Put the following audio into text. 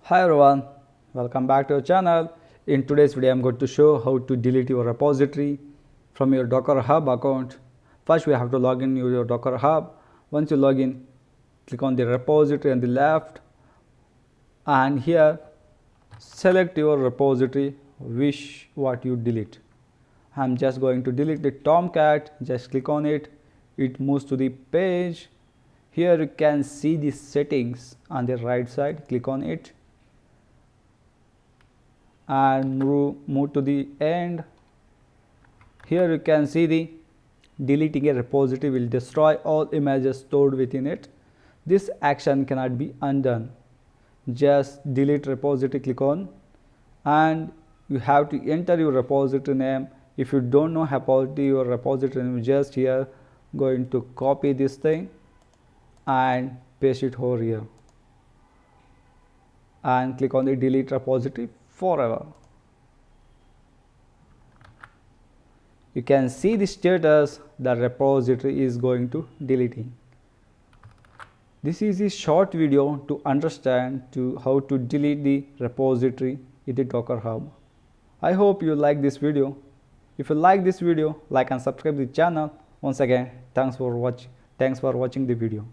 Hi everyone, welcome back to our channel. In today's video I'm going to show how to delete your repository from your Docker Hub account. First we have to log in your Docker Hub. Once you log in, click on the repository on the left and here select your repository what you delete. I'm just going to delete the Tomcat. Just click on it. It moves to the page. Here you can see the settings on the right side. Click on it and move to the end. Here you can see the deleting a repository will destroy all images stored within it. This action cannot be undone. Just delete repository, click on, and you have to enter your repository name. If you don't know about your repository name, just here going to copy this thing and paste it over here and click on the delete repository forever. You can see the status, the repository is going to deleting. This is a short video to understand how to delete the repository in the Docker Hub. I hope you like this video. If you like this video, like and subscribe the channel. Once again, thanks for watching the video.